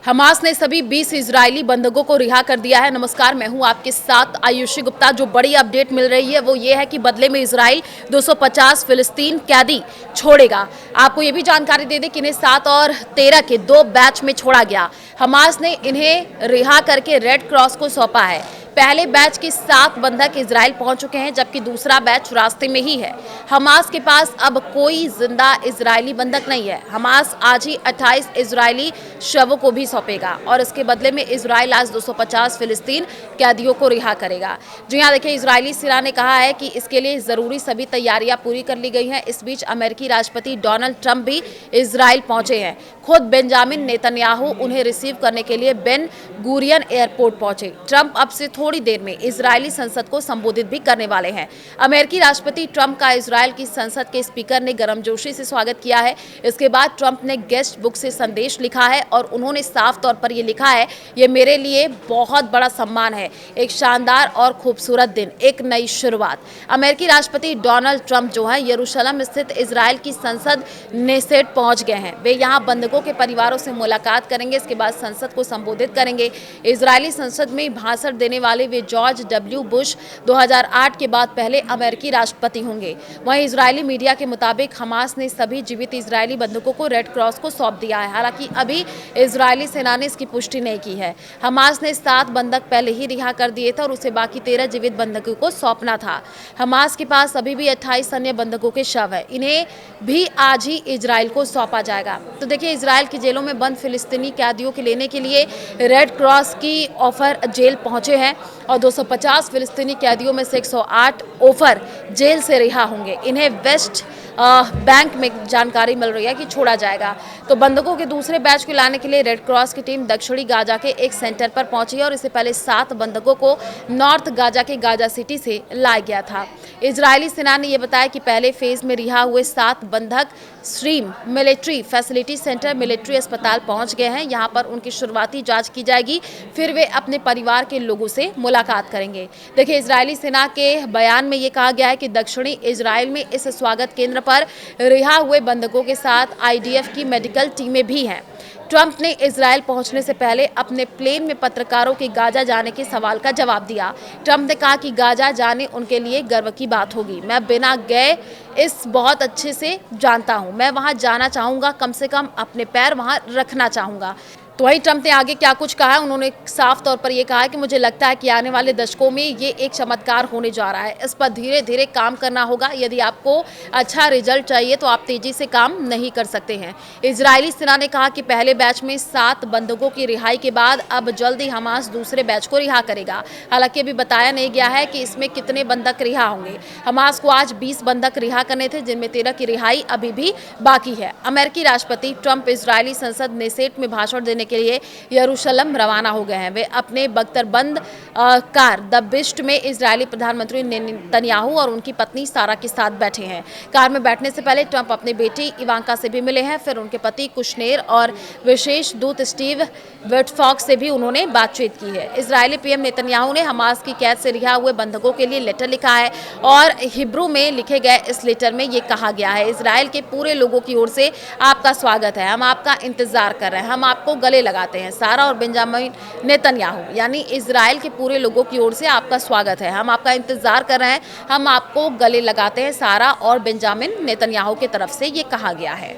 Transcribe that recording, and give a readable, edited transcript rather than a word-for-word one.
Hamas ने सभी 20 Israeli बंधकों को रिहा कर दिया है। नमस्कार, मैं हूं आपके साथ आयुषी गुप्ता। जो बड़ी अपडेट मिल रही है वो ये है कि बदले में इजराइल 250 फिलिस्तीन कैदी छोड़ेगा। आपको ये भी जानकारी दे दें कि इन्हें 7 और 13 के 2 बैच में छोड़ा गया। हमास ने इन्हें रिहा करके रेड क्रॉस को सौंपा है। पहले बैच के 7 बंधक इजराइल पहुंच चुके हैं, जबकि दूसरा बैच रास्ते में ही है। हमास के पास अब कोई जिंदा इजरायली बंधक नहीं है। हमास आज ही 28 इजरायली शवों को भी सौंपेगा और इसके बदले में इजराइल आज 250 फिलिस्तीन कैदियों को रिहा करेगा। जी हाँ, देखिए, इजरायली सेना ने कहा है कि इसके लिए जरूरी सभी तैयारियां पूरी कर ली गई हैं। इस बीच अमेरिकी राष्ट्रपति डोनाल्ड ट्रंप भी इजराइल पहुंचे हैं। खुद बेंजामिन नेतन्याहू उन्हें रिसीव करने के लिए बेन गुरियन एयरपोर्ट पहुंचे। ट्रंप अब से थोड़ी देर में इजरायली संसद को संबोधित भी करने वाले हैं। अमेरिकी राष्ट्रपति ट्रंप का इजरायल की संसद के स्पीकर ने गर्मजोशी से स्वागत किया है। इसके बाद ट्रंप ने गेस्ट बुक से संदेश लिखा है और उन्होंने साफ तौर पर यह लिखा है, ये मेरे लिए बहुत बड़ा सम्मान है, एक शानदार और खूबसूरत दिन, एक नई शुरुआत। अमेरिकी राष्ट्रपति डोनाल्ड ट्रंप जो है यरूशलेम स्थित इजरायल की संसद नेसेट पहुंच गए हैं। वे यहां बंधकों के परिवारों से मुलाकात करेंगे। इसके बाद संसद को संबोधित करेंगे। इजरायली संसद में भाषण देने वाले वे जॉर्ज डब्ल्यू बुश 2008 के बाद पहले अमेरिकी राष्ट्रपति होंगे। वहीं इजरायली मीडिया के मुताबिक हमास ने सभी जीवित इजरायली बंधकों को रेड क्रॉस को सौंप दिया है। हालांकि अभी इजरायली सेना ने इसकी पुष्टि नहीं की है। हमास ने 7 बंधक पहले ही रिहा कर दिए थे और उसे बाकी 13 जीवित बंधकों को सौंपना था। हमास के पास अभी भी 28 अन्य बंधकों के शव है। इन्हें भी आज ही इजराइल को सौंपा जाएगा। तो देखिए, इजराइल की जेलों में बंद फिलिस्तीनी कैदियों के लेने के लिए रेड क्रॉस की ऑफर जेल पहुंचे हैं और 250 फिलिस्तीनी कैदियों में से 108 ऑफर जेल से रिहा होंगे। इन्हें वेस्ट बैंक में जानकारी मिल रही है कि छोड़ा जाएगा। तो बंधकों के दूसरे बैच को लाने के लिए रेड क्रॉस की टीम दक्षिणी गाजा के एक सेंटर पर पहुंची है और इससे पहले 7 बंधकों को नॉर्थ गाजा के गाजा सिटी से लाया गया था। इजरायली सेना ने यह बताया कि पहले फेज में रिहा हुए 7 बंधक stream military facility centre military अस्पताल पहुंच गए हैं। यहां पर उनकी शुरुआती जांच की जाएगी, फिर वे अपने परिवार के लोगों से मुलाकात करेंगे। देखिए, इजरायली सेना के बयान में यह कहा गया है कि दक्षिणी इजराइल में इस स्वागत केंद्र पर रिहा हुए बंधकों के साथ आईडीएफ की मेडिकल टीमें भी हैं। ट्रंप ने इजरायल पहुंचने से पहले अपने प्लेन में पत्रकारों के गाजा जाने के सवाल का जवाब दिया। ट्रंप ने कहा कि गाजा जाने उनके लिए गर्व की बात होगी। मैं बिना गए इस बहुत अच्छे से जानता हूं। मैं वहां जाना चाहूंगा, कम से कम अपने पैर वहां रखना चाहूंगा। तो वही ट्रंप ने आगे क्या कुछ कहा है, उन्होंने साफ तौर पर यह कहा है कि मुझे लगता है कि आने वाले दशकों में ये एक चमत्कार होने जा रहा है। इस पर धीरे धीरे काम करना होगा। यदि आपको अच्छा रिजल्ट चाहिए तो आप तेजी से काम नहीं कर सकते हैं। इजरायली सेना ने कहा कि पहले बैच में 7 बंधकों की रिहाई के बाद अब जल्द ही हमास दूसरे बैच को रिहा करेगा। हालांकि अभी बताया नहीं गया है कि इसमें कितने बंधक रिहा होंगे। हमास को आज 20 बंधक रिहा करने थे, जिनमें 13 की रिहाई अभी भी बाकी है। अमेरिकी राष्ट्रपति ट्रंप इजरायली संसद नेसेट में भाषण देने के लिए यरूशलेम रवाना हो गए हैं। वे अपने बख्तरबंद कार द बिस्ट में इजरायली प्रधानमंत्री नेतन्याहू और उनकी पत्नी सारा के साथ बैठे हैं। कार में बैठने से पहले ट्रंप अपनी बेटी इवांका से भी मिले हैं। फिर उनके पति कुशनेर और विशेष दूत स्टीव विटफॉक्स से भी उन्होंने बातचीत की है। इजरायली पीएम नेतन्याहू ने हमास की कैद से रिहा हुए बंधकों के लिए लेटर लिखा है और हिब्रू में लिखे गए इस लेटर में ये कहा गया है, इजरायल के पूरे लोगों की ओर से आपका स्वागत है। हम आपका इंतजार कर रहे हैं। हम आपको गले लगाते हैं। सारा और बेंजामिन नेतन्याहू यानी इजराइल के पूरे लोगों की ओर से आपका स्वागत है। हम आपका इंतजार कर रहे हैं। हम आपको गले लगाते हैं। सारा और बेंजामिन नेतन्याहू की तरफ से ये कहा गया है।